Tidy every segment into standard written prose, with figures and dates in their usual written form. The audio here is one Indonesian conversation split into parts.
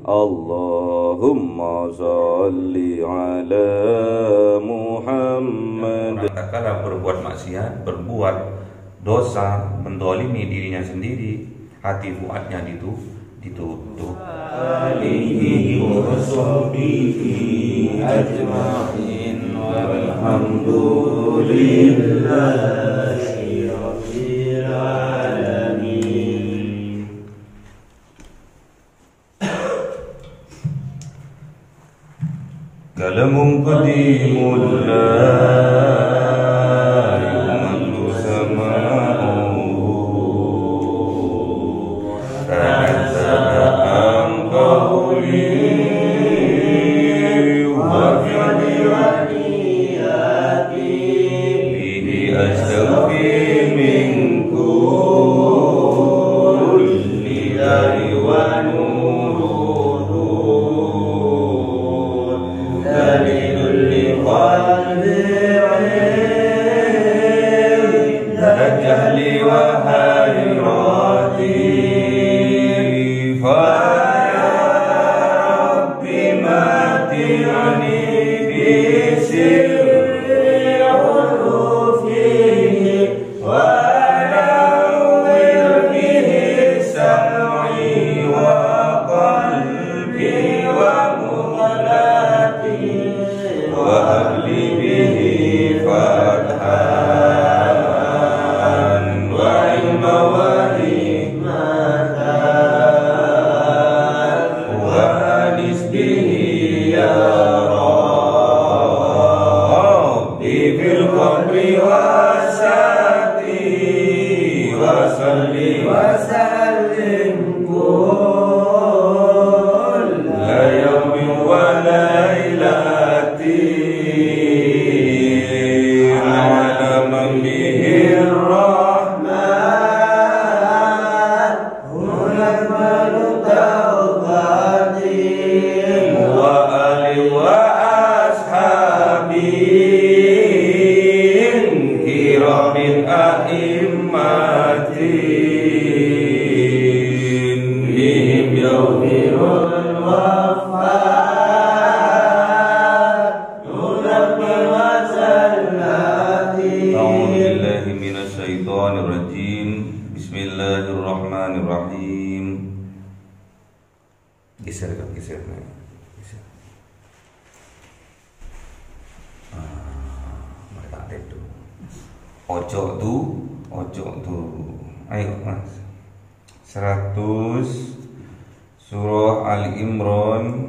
Allahumma salli ala Muhammad. Kala berbuat maksiat, berbuat dosa, mendolimi dirinya sendiri, hati fuadnya ditutup. Alihi wa sahbihi ajma'in walhamdulillahi rabbil alamin. Kalamun qadimul Bismillahirrahmanirrahim. Geser. Mereka itu. Ojo tuh. Ayo Mas. 100 Surah Al-Imran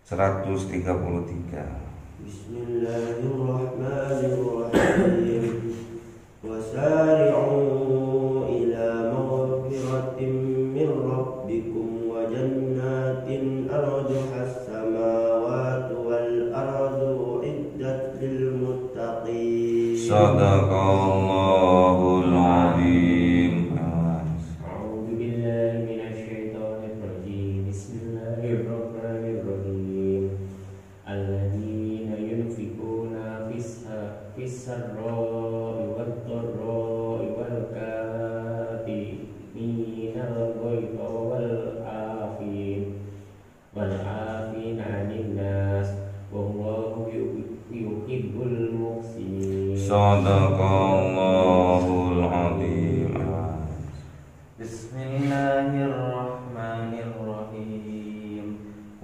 133. Bismillahirrahmanirrahim. Wasari'u ila maghfiratin min rabbikum wa jannatin arduha as-samawati wal ardu iddat lil muttaqin. Sadaqallahul azim. A'udzu billahi minasy syaithanir rajim. Bismillahirrahmanirrahim. Alladzina yunfikuna fis-sarra'i wad-dharra'i wal kaazimina al-ghayza wal 'afina 'anil nas wallahu yuhibbul muhsinin. Sadaqallahul azim. Bismillahirrahmanirrahim.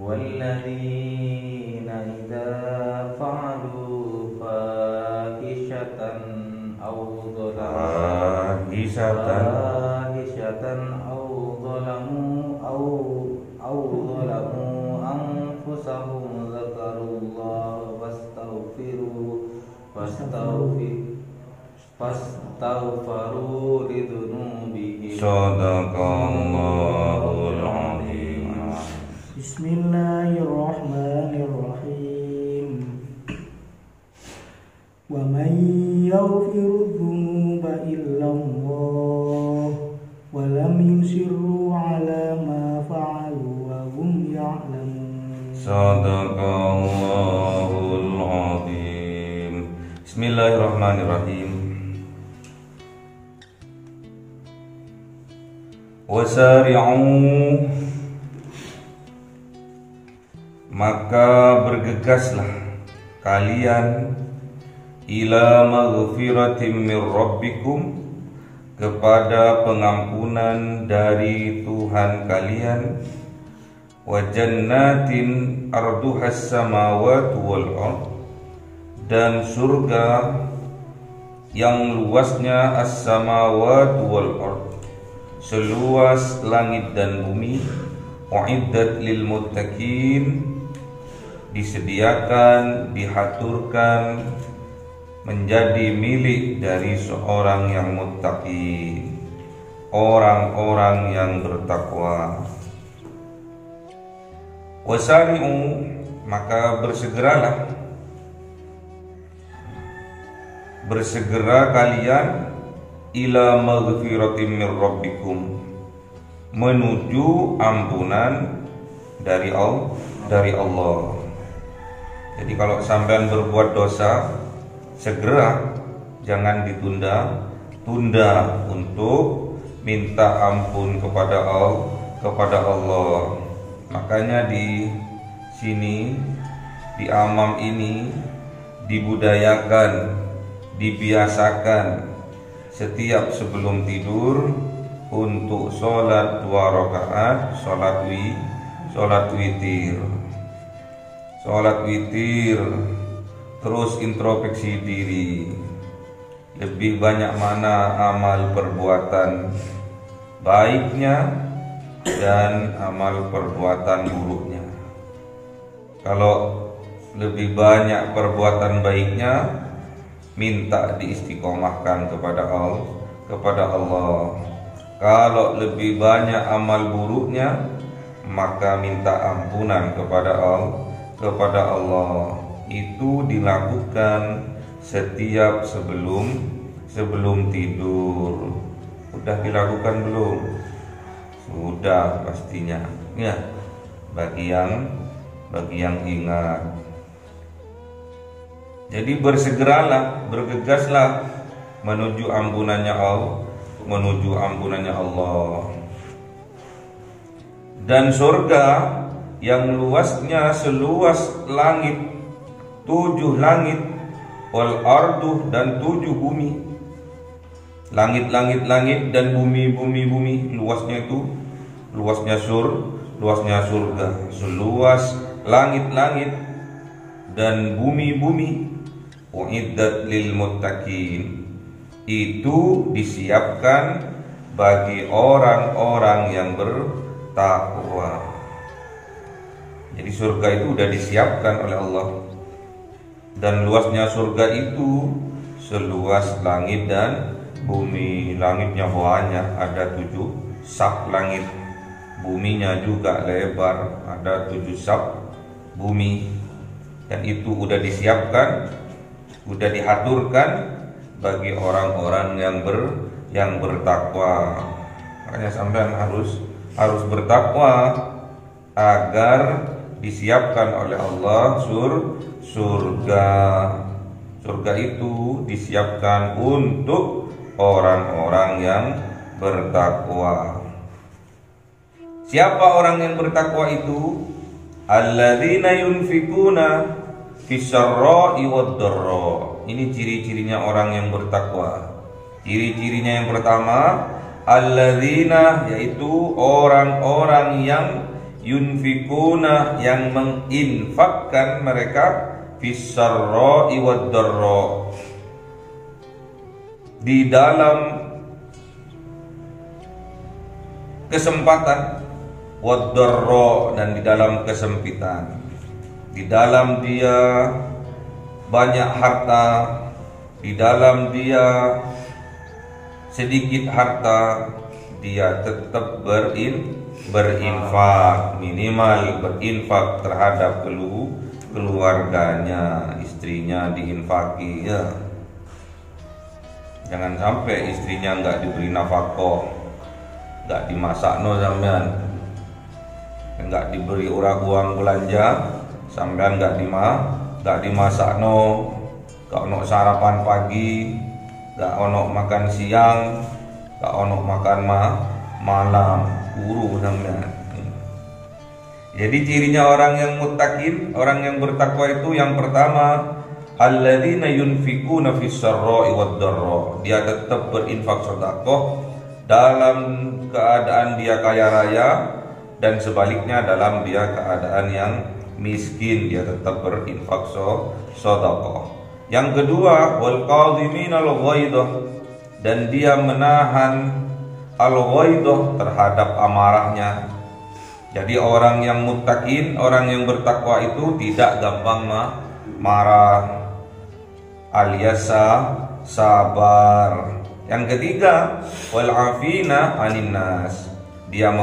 Walladzina idza fa'alu fahishatan aw zalamu anfusahum dzakarullaha fastaghfiru lidzunubihim. Sadaqallahul azim. Bismillahirrahmanirrahim. Wa man yaghfiru dzunuba illallah wa lam yusirru ala ma fa'alu wa hum ya'lamun. Sadaqallahul azim. Bismillahirrahmanirrahim. Wasari'u maka bergegaslah kalian ila maghfiratin min rabbikum, kepada pengampunan dari Tuhan kalian, wa jannatin arduhas samawati wal ard, dan surga yang luasnya as-samawati wal ard, seluas langit dan bumi, uiddat lil muttaqin, disediakan, dihaturkan menjadi milik dari seorang yang muttaqi, orang-orang yang bertakwa. Wasari'u, maka bersegera kalian ila maghfiratin min rabbikum, menuju ampunan dari Allah. Jadi kalau sampean berbuat dosa, segera, jangan ditunda-tunda untuk minta ampun kepada Allah. Makanya di sini, di Amam ini dibudayakan, dibiasakan setiap sebelum tidur untuk sholat 2 rakaat, sholat witir, terus introspeksi diri, lebih banyak mana amal perbuatan baiknya dan amal perbuatan buruknya. Kalau lebih banyak perbuatan baiknya, minta diistiqomahkan kepada Allah. Kalau lebih banyak amal buruknya, maka minta ampunan kepada Allah. Itu dilakukan setiap sebelum tidur. Sudah dilakukan belum? Sudah pastinya. Ya, bagi yang ingat. Jadi bersegeralah, bergegaslah menuju ampunannya Allah. Dan surga yang luasnya seluas langit, 7 langit, wal ardu, dan 7 bumi. Langit dan bumi, luasnya itu, luasnya surga, seluas langit dan bumi. Uiddat lil muttaqin, itu disiapkan bagi orang-orang yang bertakwa. Jadi surga itu sudah disiapkan oleh Allah. Dan luasnya surga itu seluas langit dan bumi. Langitnya banyak, ada 7 sak langit. Buminya juga lebar, ada 7 sak bumi. Dan itu sudah disiapkan, sudah diaturkan bagi orang-orang yang bertakwa. Makanya sampean harus bertakwa agar disiapkan oleh Allah surga. Surga itu disiapkan untuk orang-orang yang bertakwa. Siapa orang yang bertakwa itu? Alladzina yunfikuna fisarra'i wad-dharra. Ini ciri-cirinya orang yang bertakwa. Ciri-cirinya yang pertama, alladzina, yaitu orang-orang yang yunfikuna, yang menginfakkan mereka, fisarra'i wad-dharra, di dalam kesempatan, wad-dharra, dan di dalam kesempitan. Di dalam dia banyak harta, di dalam dia sedikit harta, dia tetap berinfak, minimal berinfak terhadap keluarganya, istrinya diinfaki, ya. Jangan sampai istrinya nggak diberi nafkah, nggak dimasak sampean, nggak diberi uang belanja, sampean nggak dimasak gak ono sarapan pagi, gak ono makan siang, gak ono makan malam, kuru sampean. Jadi cirinya orang yang muttaqin, orang yang bertakwa itu yang pertama, alladzina yunfikuna fis sarra'i wad dharra. Dia tetap berinfak sedekah dalam keadaan dia kaya raya, dan sebaliknya dalam dia keadaan yang miskin dia tetap berinfak sedekah. Yang kedua, wal qadhimin al ghaidah, dan dia menahan al ghaidah terhadap amarahnya. Jadi orang yang muttaqin, orang yang bertakwa itu tidak gampang marah, alias sabar. Yang ketiga, wal afina anin nas, dia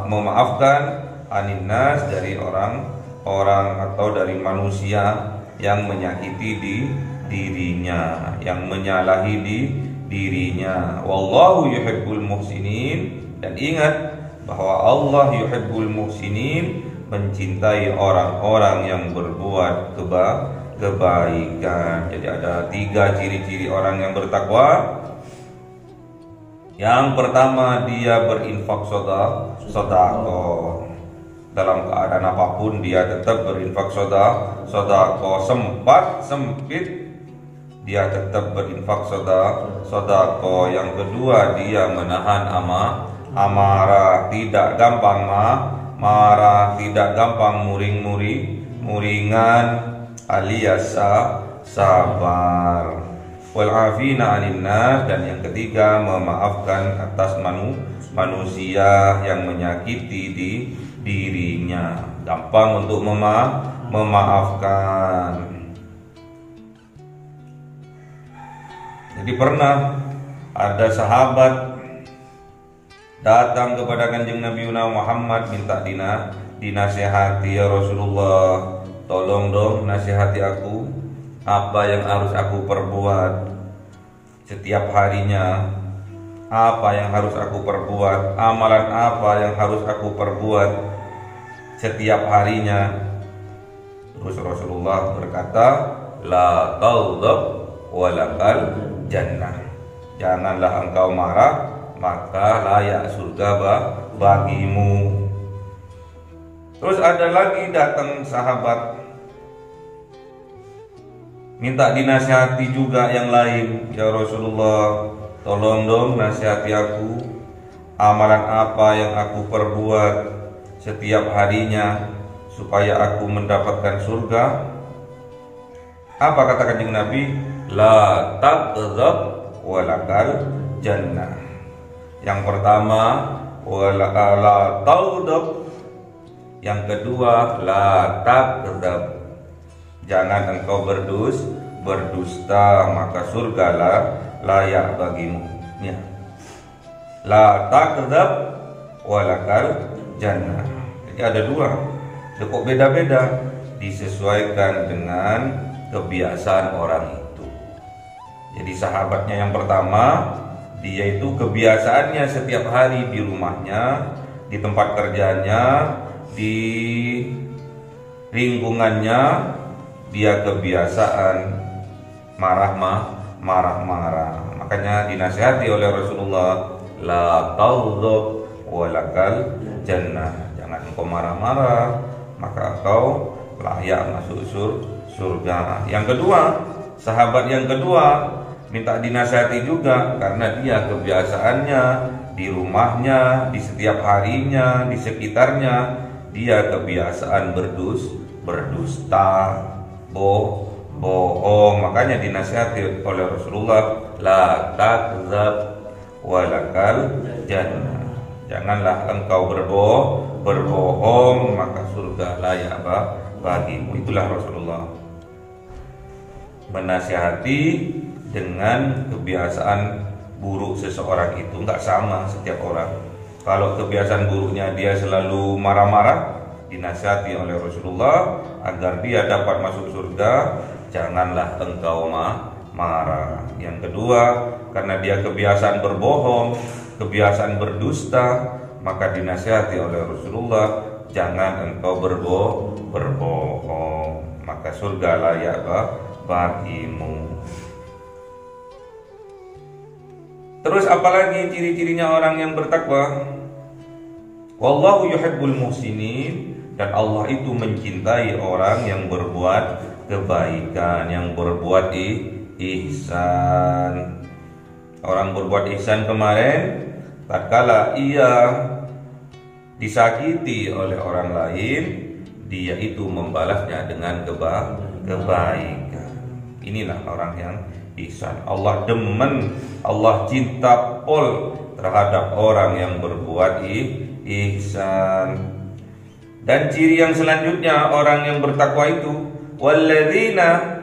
memaafkan anin nas, dari orang atau dari manusia yang menyakiti dirinya, yang menyalahi dirinya. Wallahu yuhibbul muhsinin, dan ingat bahwa Allah yuhibbul muhsinin, mencintai orang-orang yang berbuat kebaikan. Jadi ada 3 ciri-ciri orang yang bertakwa. Yang pertama, dia berinfak sedekah. Dalam keadaan apapun dia tetap berinfak sedekah. Sempat sempit dia tetap berinfak sedekah. Yang kedua, dia menahan amarah, tidak gampang marah, tidak gampang muringan, alias sabar. Wal afina 'anil nas, dan yang ketiga memaafkan atas manusia yang menyakiti dirinya, gampang untuk memaafkan. Jadi pernah ada sahabat datang kepada Kanjeng Nabi Muhammad minta dinasihati, ya Rasulullah, tolong dong nasihati aku, apa yang harus aku perbuat setiap harinya, apa yang harus aku perbuat, amalan apa yang harus aku perbuat setiap harinya. Terus Rasulullah berkata, la taghdab walakal jannah, janganlah engkau marah, maka layak surga bagimu. Terus ada lagi datang sahabat minta dinasihati juga yang lain, ya Rasulullah, tolong dong nasihati aku, amalan apa yang aku perbuat setiap harinya supaya aku mendapatkan surga. Apa kata Kanjeng Nabi? La taghdab walakal jannah. Yang pertama, la taghdab. Yang kedua, la taghdab, jangan engkau berdusta, maka surgalah layak bagimu. Ya. La taghdab walakal jannah. Jadi ada 2. Kok beda-beda? Disesuaikan dengan kebiasaan orang itu. Jadi sahabatnya yang pertama, dia itu kebiasaannya setiap hari di rumahnya, di tempat kerjanya, di lingkungannya, dia kebiasaan marah-marah. Makanya dinasihati oleh Rasulullah, la taghdab walakal jannah, jangan engkau marah-marah, maka engkau layak masuk surga. Yang kedua, sahabat yang kedua minta dinasihati juga karena dia kebiasaannya di rumahnya, di setiap harinya, di sekitarnya, dia kebiasaan berdusta, bohong. Makanya dinasihati oleh Rasulullah, la takdzab walakal jannah, janganlah engkau berbohong, maka surga layak bagimu. Itulah Rasulullah menasihati dengan kebiasaan buruk seseorang itu nggak sama setiap orang. Kalau kebiasaan buruknya dia selalu marah-marah, dinasihati oleh Rasulullah agar dia dapat masuk surga, janganlah engkau marah. Yang kedua, karena dia kebiasaan berbohong, kebiasaan berdusta, maka dinasihati oleh Rasulullah, jangan engkau berbohong, maka surga layak bagimu. Terus apalagi ciri-cirinya orang yang bertakwa? Wallahu yuhibbul muhsinin, Dan Allah itu mencintai orang yang berbuat kebaikan, yang berbuat ihsan. Orang berbuat ihsan kemarin, tatkala ia disakiti oleh orang lain, dia itu membalasnya dengan kebaikan. Inilah orang yang ihsan. Allah demen, Allah cinta pol terhadap orang yang berbuat ihsan. Dan ciri yang selanjutnya orang yang bertakwa itu, walladzina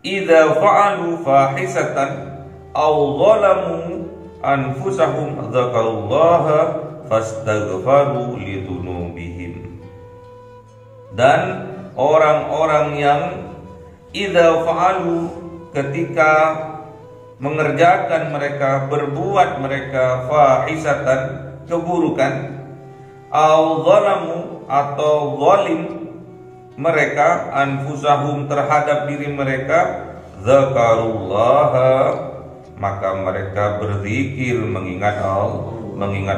idza fa'alu fahisatan aw zalamu anfusahum dzakarullaha fastaghfaru lidzunubihim. Dan orang-orang yang idza fa'alu, ketika mengerjakan mereka, berbuat mereka fahisatan, keburukan, aw zalamu, atau zalim mereka, anfusahum, terhadap diri mereka, dzakarullaha, maka mereka berzikir, mengingat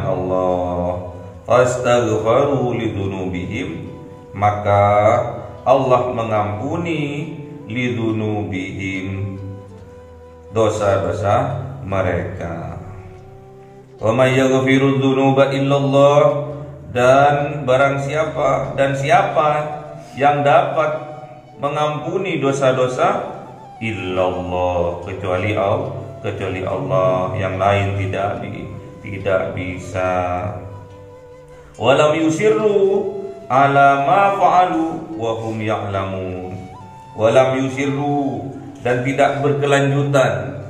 Allah, fastaghfaru lidzunubihim, maka Allah mengampuni lidzunubihim, dosa-dosa mereka. Wa may yaghfiru dzunuba illallah, dan barang siapa dan siapa yang dapat mengampuni dosa-dosa, illallah, kecuali Allah, yang lain tidak bisa. Walam yusirru ala ma fa'alu wa hum ya'lamun. Walam yusirru, dan tidak berkelanjutan,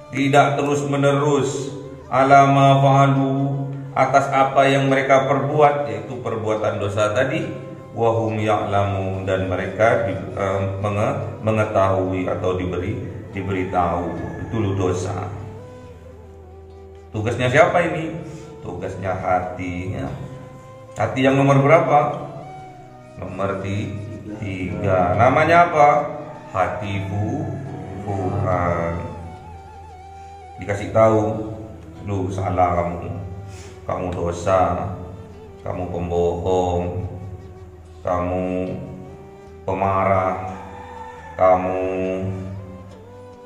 tidak terus menerus, ala ma fa'alu, atas apa yang mereka perbuat, yaitu perbuatan dosa tadi, wahum ya'lamun, dan mereka mengetahui atau diberitahu itu dosa. Tugasnya siapa ini? Tugasnya hati, ya. Hati yang nomor berapa? Nomor 3. Namanya apa? Hati Fu'ad. Dikasih tahu, lu salah kamu dosa, kamu pembohong, kamu pemarah, kamu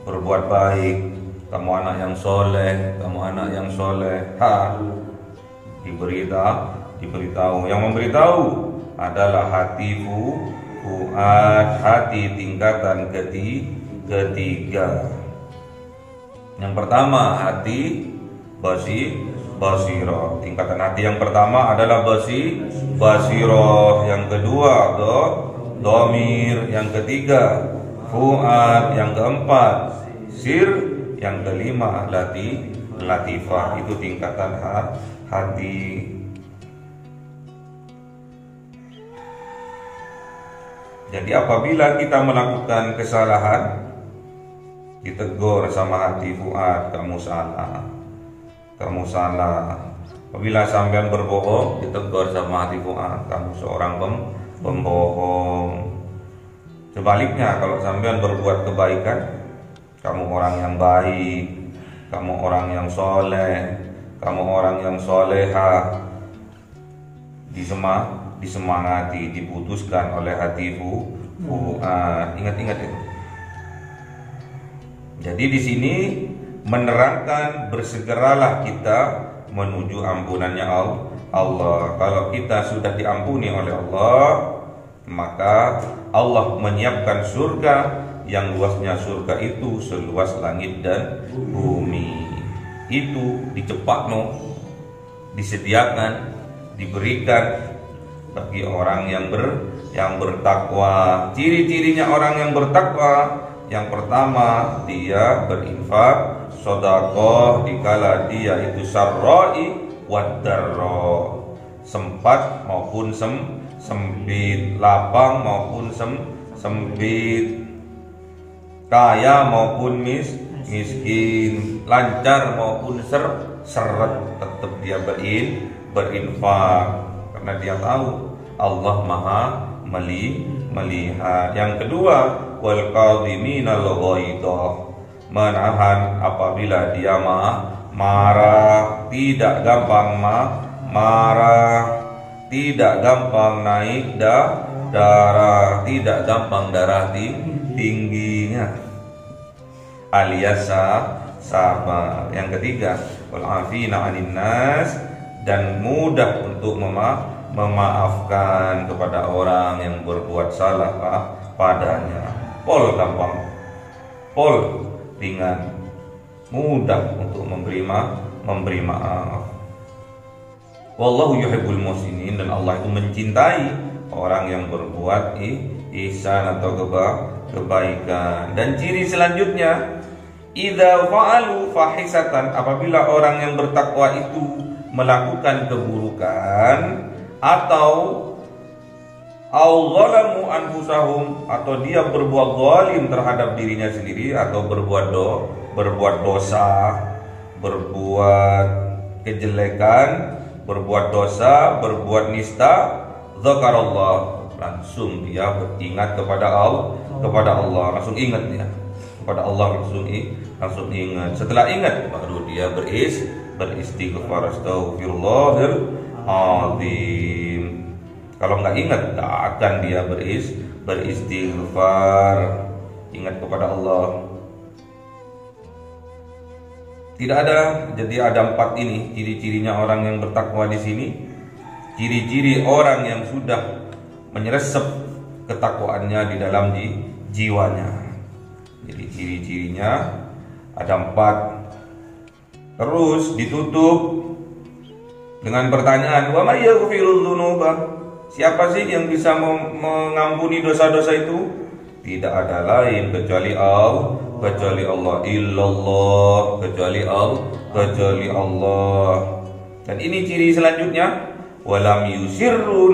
berbuat baik, kamu anak yang soleh, diberitahu. Yang memberitahu adalah hati Fu'ad, hati tingkatan ketiga. Yang pertama hati Basirah. Tingkatan hati yang pertama adalah Basirah, yang kedua Dhamir, yang ketiga Fu'ad, yang keempat Sir, yang kelima Latifah. Itu tingkatan hati. Jadi apabila kita melakukan kesalahan, ditegur sama hati Fu'ad, kamu salah. Apabila sampean berbohong, ditegur sama hati Fu'ad, kamu seorang pembohong. Sebaliknya, kalau sampean berbuat kebaikan, kamu orang yang baik, kamu orang yang soleh, kamu orang yang soleha, disemangati, diputuskan oleh hati Fu'ad. Ingat-ingat itu. Jadi di sini menerangkan, bersegeralah kita menuju ampunannya Allah. Kalau kita sudah diampuni oleh Allah, maka Allah menyiapkan surga yang luasnya surga itu seluas langit dan bumi. Itu dicepakno, disediakan, diberikan bagi orang yang bertakwa. Ciri-cirinya orang yang bertakwa, yang pertama, dia berinfak sedekah dikala dia itu sarra'i wad-dharra, sempat maupun sempit, lapang maupun sempit, kaya maupun miskin, lancar maupun seret, tetap dia berinfak, karena dia tahu Allah Maha melihat. Yang kedua, wal qadhiminal ghaidha, menahan apabila dia marah, tidak gampang marah, tidak gampang naik darah, tidak gampang darah tingginya, alias sabar. Yang ketiga, wal afina 'anil nas, dan mudah untuk memaafkan kepada orang yang berbuat salah padanya. Pol gampang, pol ringan, mudah untuk memberi maaf. Wallahu yuhibbul muhsinin, dan Allah itu mencintai orang yang berbuat ihsan atau kebaikan. Dan ciri selanjutnya, idza fa'alu fahisatan, apabila orang yang bertakwa itu melakukan keburukan, atau zalamu anfusahum, atau dia berbuat zalim terhadap dirinya sendiri, atau berbuat dosa, berbuat kejelekan, berbuat dosa, berbuat nista, zakarallah, langsung dia beringat kepada Allah, langsung ingat dia kepada Allah, langsung ingat. Setelah ingat baru dia beristighfar, astaghfirullahal azim. Kalau nggak ingat, nggak akan dia beristighfar. Ingat kepada Allah. Tidak ada, jadi ada 4 ini ciri-cirinya orang yang bertakwa di sini. Ciri-ciri orang yang sudah menyresep ketakwaannya di dalam jiwanya. Jadi ciri-cirinya ada 4. Terus ditutup dengan pertanyaan, wa may yaghfirudz dzunuba, siapa sih yang bisa mengampuni dosa-dosa itu? Tidak ada lain kecuali Allah, illallah, kecuali Allah. Dan ini ciri selanjutnya, walam yusirru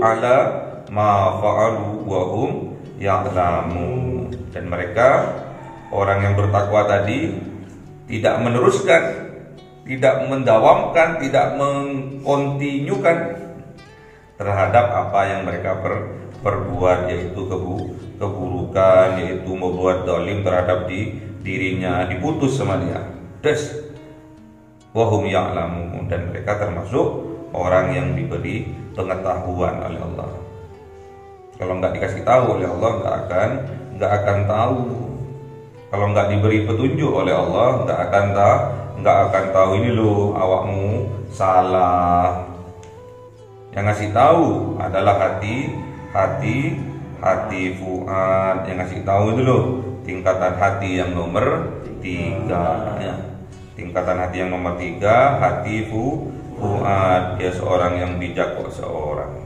ala ma fa'alu wa hum ya'lamun. Dan mereka, orang yang bertakwa tadi, tidak meneruskan, tidak mendawamkan, tidak mengkontinyukan terhadap apa yang mereka perbuat, yaitu keburukan, yaitu membuat zalim terhadap dirinya, diputus sama dia. Wahum ya'lamun, dan mereka termasuk orang yang diberi pengetahuan oleh Allah. Kalau nggak dikasih tahu oleh Allah, nggak akan tahu. Kalau nggak diberi petunjuk oleh Allah, nggak akan tahu ini loh, awakmu salah. Yang ngasih tahu adalah hati fuad. Yang ngasih tahu itu loh, tingkatan hati yang nomor 3 ya. Tingkatan hati yang nomor 3, hati fuad. Dia seorang yang bijak kok, seorang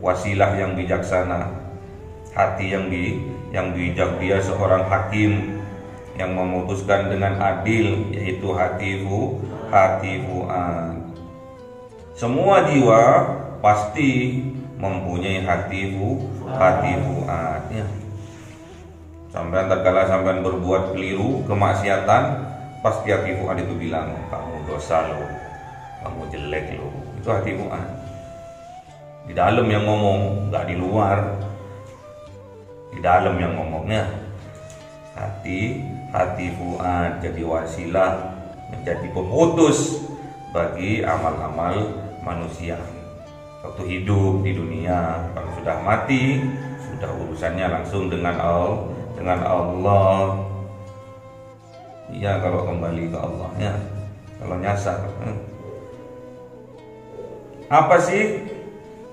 wasilah yang bijaksana, hati yang bijak. Dia seorang hakim yang memutuskan dengan adil, yaitu hati fuad. Semua jiwa pasti mempunyai hati fuad ya. Sampai terkala sampai berbuat keliru, kemaksiatan, pasti hati fuad itu bilang, kamu dosa lo, kamu jelek lo. Itu hati fuad. Di dalam yang ngomong, nggak di luar. Di dalam yang ngomongnya. Hati fuad jadi wasilah, menjadi pemutus bagi amal-amal manusia. Waktu hidup di dunia, kalau sudah mati, sudah urusannya langsung dengan Allah. Iya, kalau kembali ke Allah ya. Kalau nyasar. Apa sih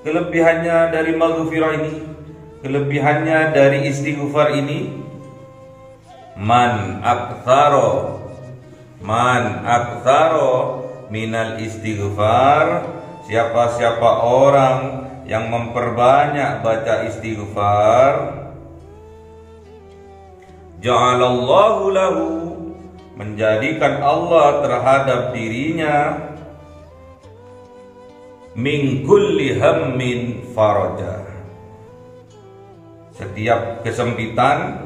kelebihannya dari maghfirah ini? Kelebihannya dari istighfar ini? Man aktsaro minal istighfar, siapa orang yang memperbanyak baca istighfar, ja'alallahu lahu, menjadikan Allah terhadap dirinya, min kulli hammin faraja, setiap kesempitan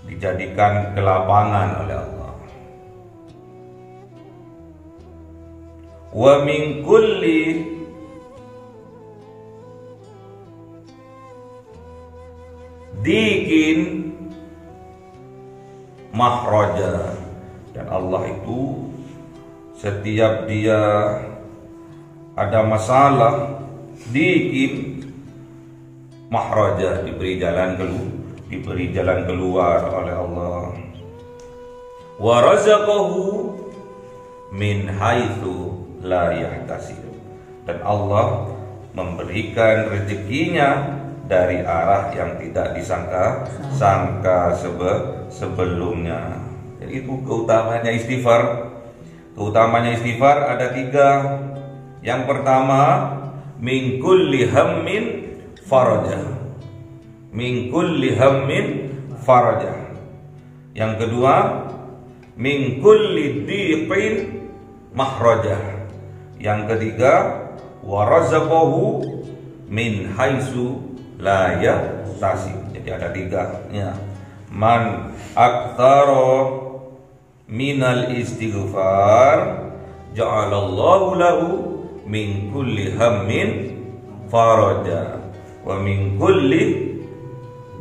dijadikan kelapangan oleh Allah. Wa min kulli dikin mahraja, dan Allah itu setiap dia ada masalah dikit, mahraja, diberi jalan keluar oleh Allah. Wa razaqahu min haitsu la yahtasib, dan Allah memberikan rezekinya dari arah yang tidak disangka sebelumnya. Jadi itu keutamanya istighfar. Keutamanya istighfar ada 3. Yang pertama, min kulli hammin farajah. Min kulli hammin farajah. Yang kedua, min kulli dhiqin mahrajah. Yang ketiga, wa razaqahu min haitsu la yahtasib. Jadi ada 3 ya. Man aktsara minal istighfar ja'alallahu lahu min kulli hammin faraja wa min kulli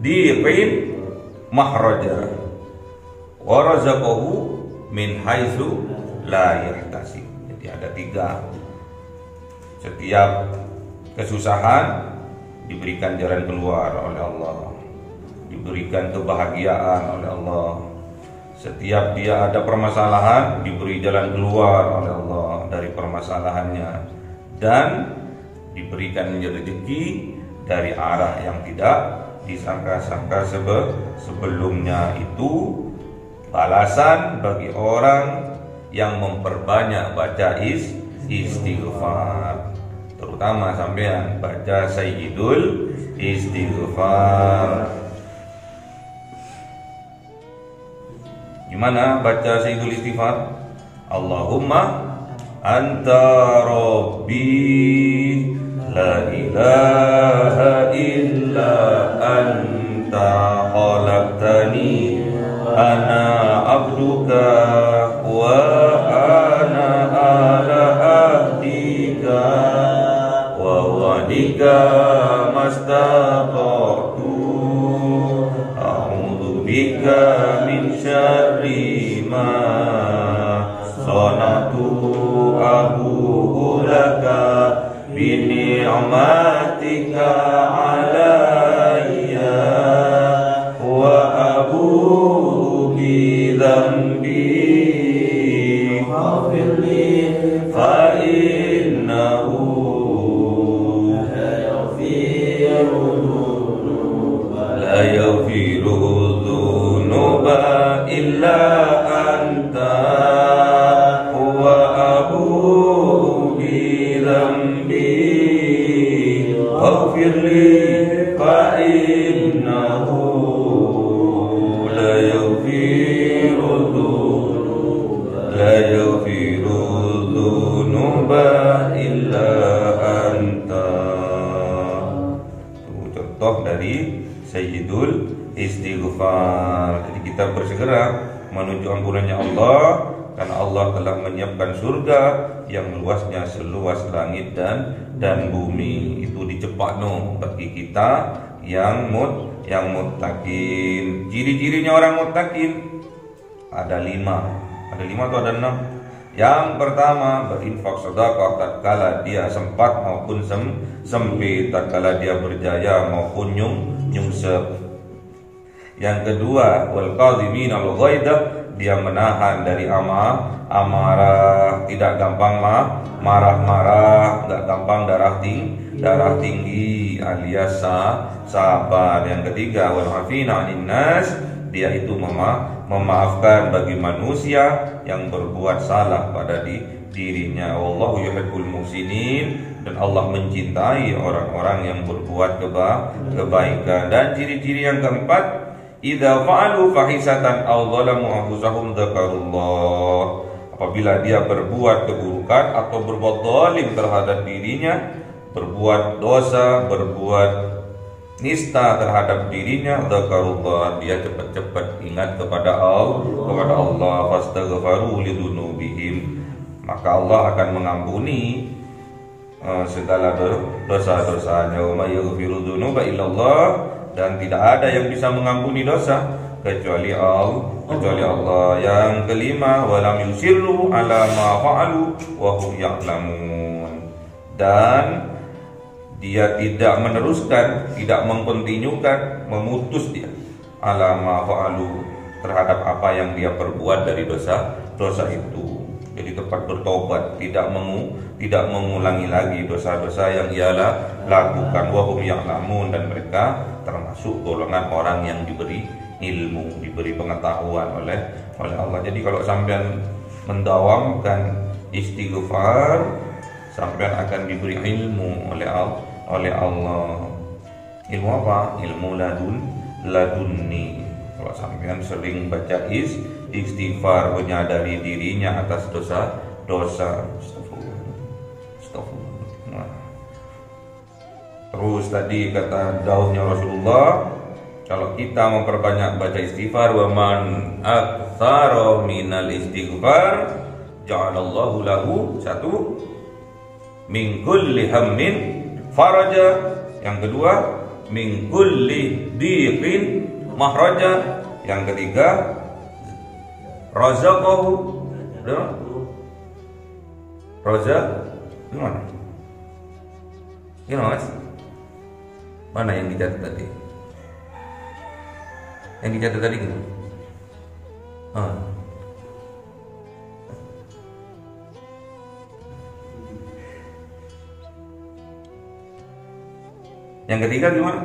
dhiqin mahraja wa razaqahu min haitsu la yahtasib. Jadi ada 3. Setiap kesusahan diberikan jalan keluar oleh Allah, diberikan kebahagiaan oleh Allah. Setiap dia ada permasalahan, diberi jalan keluar oleh Allah dari permasalahannya, dan diberikan rezeki dari arah yang tidak disangka-sangka sebelumnya. Itu balasan bagi orang yang memperbanyak baca istighfar, terutama sampean baca Sayyidul Istighfar. Gimana baca Sayyidul Istighfar? Allahumma anta rabbi la ilaha illa anta khalaqtani ana abduka wa ana ala ahdika wa wa'dika mastaqatu a'udzu bika min syarri ma sanatu abu'u laka bi ni'matika alayya wa abu'u bi dhanbi faghfirli fa innahu la yaghfiru dhunuba illa anta wa abu'u bi dhanbi faghfirli fa innahu la yaghfiru dhunuba illa anta. Itu contoh dari Sayyidul Istighfar. Jadi kita bersegera menuju ampunannya Allah, karena Allah telah menyiapkan surga yang luasnya seluas langit dan bumi. Itu dicepatno bagi kita yang muttaqin. Ciri-cirinya orang muttaqin ada 5. Ada 5 atau ada 6? Yang pertama, berinfak sedekah tatkala dia sempat maupun sempit, tatkala dia berjaya maupun nyungsep. Yang kedua, wal qazimin al ghaidah, dia menahan dari amarah, tidak gampang marah-marah, enggak gampang darah tinggi alias sabar. Yang ketiga, wal afina 'anil nas, dia itu memaafkan bagi manusia yang berbuat salah pada dirinya. Wallahu yuhibbul muhsinin, dan Allah mencintai orang-orang yang berbuat kebaikan. Dan ciri-ciri yang keempat, idza fa'alu fahisatan aw zalamu anfusahum dzakarullah, apabila dia berbuat keburukan atau berbuat zalim terhadap dirinya, berbuat dosa, berbuat nista terhadap dirinya, dzakarullah, dia cepat-cepat ingat kepada Allah, fastaghfaru lidzunubihim, maka Allah akan mengampuni segala dosa-dosanya. Wa may yaghfiru dzunuba illallah, dan tidak ada yang bisa mengampuni dosa kecuali Allah. Yang kelima, walam yusirru ala ma fa'alu wa hum ya'lamun, dan dia tidak meneruskan, tidak mengkontinyukan, memutus dia ala ma fa'alu, terhadap apa yang dia perbuat dari dosa itu. Jadi tepat bertobat, tidak mengulangi lagi dosa-dosa yang ia lakukan. Wa hum ya'lamun, dan mereka termasuk golongan orang yang diberi ilmu, diberi pengetahuan oleh Allah. Jadi kalau sampean mendawamkan istighfar, sampean akan diberi ilmu oleh Allah. Ilmu apa? Ilmu ladunni. Kalau sampean sering baca istighfar, menyadari dirinya atas dosa. Astagfirullah. Terus tadi kata dauhnya Rasulullah, kalau kita memperbanyak baca istighfar, wa man aktsara minal istighfar ja'alallahu lahu satu min kulli hammin faraja. Yang kedua, min kulli dhiqin mahraja. Yang ketiga, razaqahu. Razaq gimana? Gimana Mas? Mana yang dicatat tadi? Yang dicatat tadi gimana? Yang ketiga gimana?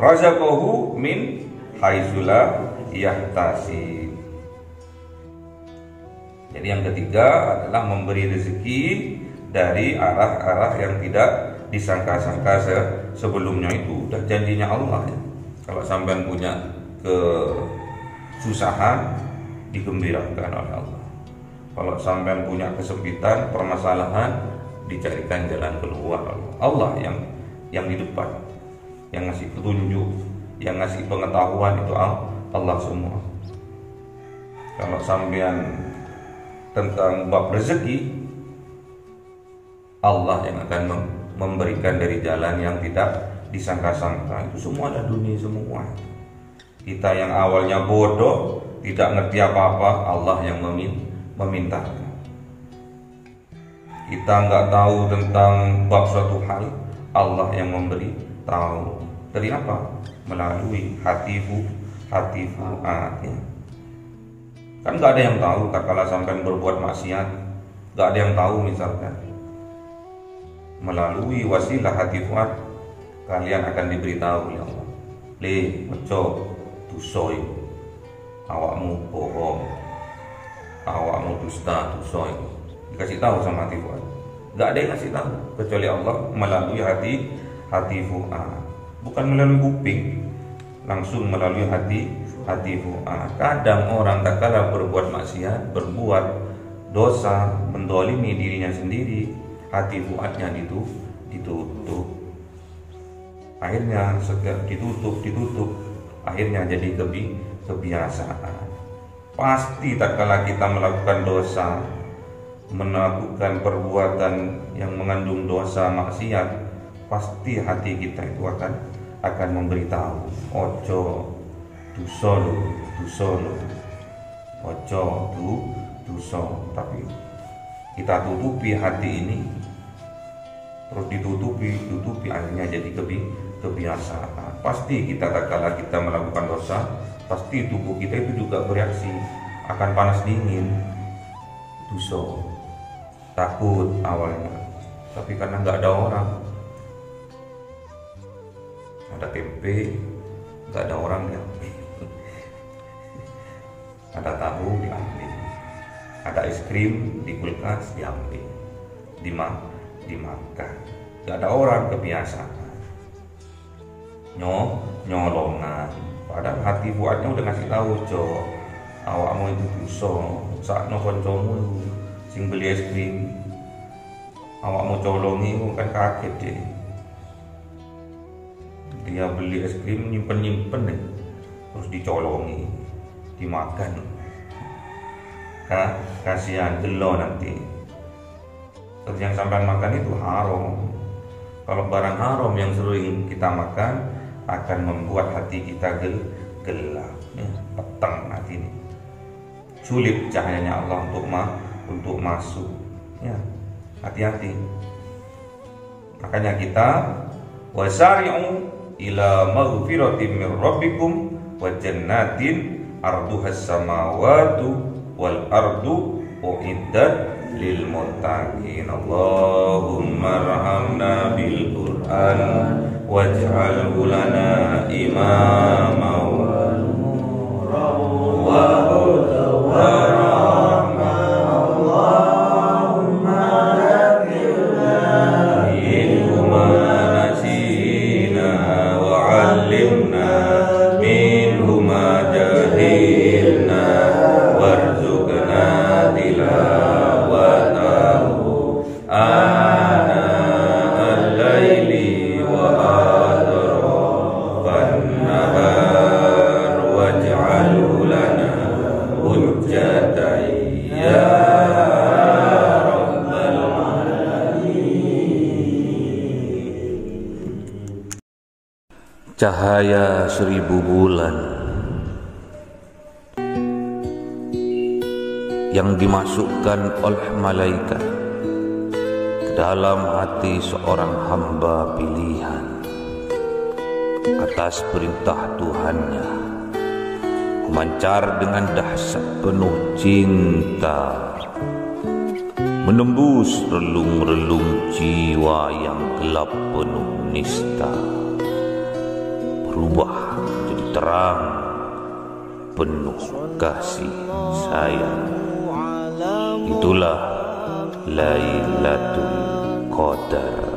Razaqahu min haitsu la yahtasib. Jadi yang ketiga adalah memberi rezeki dari arah-arah yang tidak disangka-sangka sebelumnya. Itu udah janjinya Allah ya. Kalau sampean punya kesusahan, digembirakan oleh Allah. Kalau sampean punya kesempitan, permasalahan, dicarikan jalan keluar. Allah yang di depan, yang ngasih petunjuk, yang ngasih pengetahuan, itu Allah semua. Kalau sampean tentang bab rezeki, Allah yang akan memberikan dari jalan yang tidak disangka-sangka. Itu semua ada dunia semua. Kita yang awalnya bodoh, tidak ngerti apa-apa, Allah yang meminta. Kita nggak tahu tentang bab suatu hal, Allah yang memberi tahu. Dari apa? Melalui hati fu'ad ya. Kan nggak ada yang tahu kalau sampai berbuat maksiat, nggak ada yang tahu. Misalkan melalui wasilah hati fu'ad, kalian akan diberitahu ya Allah, ojo dusoi, awakmu bohong, awakmu dusta, dusoi. Dikasih tahu sama hati fu'ad. Nggak ada yang kasih tahu kecuali Allah melalui hati fu'ad. Bukan melalui kuping, langsung melalui hati fu'ad. Kadang orang tak kalah berbuat maksiat, berbuat dosa, mendolimi dirinya sendiri, hati fu'adnya ditutup. Akhirnya setiap ditutup, akhirnya jadi kebiasaan. Pasti tak kalah kita melakukan dosa, melakukan perbuatan yang mengandung dosa maksiat, pasti hati kita itu akan memberitahu, ojo dosa lo, ojo dosa. Tapi kita tutupi hati ini, terus ditutupi, akhirnya jadi kebiasaan. Pasti kita tak kalah kita melakukan dosa, pasti tubuh kita itu juga bereaksi, akan panas dingin, dosa. Takut awalnya, tapi karena nggak ada orang, ada tempe, nggak ada orang ya. Ada tahu diambil, ada es krim di kulkas diambil, dimakan. Gak ada orang, kebiasaan. Nyolongan. Padahal hati fuadnya udah ngasih tahu, awakmu itu dosa. Sakno koncomu sing beli es krim, awakmu colongi, kan kaget deh. Dia beli es krim nyimpen deh, terus dicolongi, dimakan. Kasihan gelo nanti. Terus yang sampai makan itu haram. Kalau barang haram yang sering kita makan akan membuat hati kita gelap ya, petang hati ini. sulit cahayanya Allah untuk masuk. Ya, hati-hati. Makanya kita wasari'u ila maghfiratin min rabbikum wa jannatin arduhas samawati wal ardu uiddat lil muttaqin. Allahumma arhamna bil Qur'an waj'alhu lana imama wa nuran wa hudan wa rahmah. Allahumma dhakkirna minhu ma nasina wa 'allimna minhu ma jahilna warzuqna tilawatahu ana al-laili wa atrafan nahar waj'alhu lana hujjatan ya rabbal alamin. Cahaya 1000 bulan yang dimasukkan oleh malaikat ke dalam hati seorang hamba pilihan atas perintah Tuhannya, memancar dengan dahsyat penuh cinta, menembus relung-relung jiwa yang gelap penuh nista, berubah menjadi terang penuh kasih sayang. Itulah Lailatul Qadar.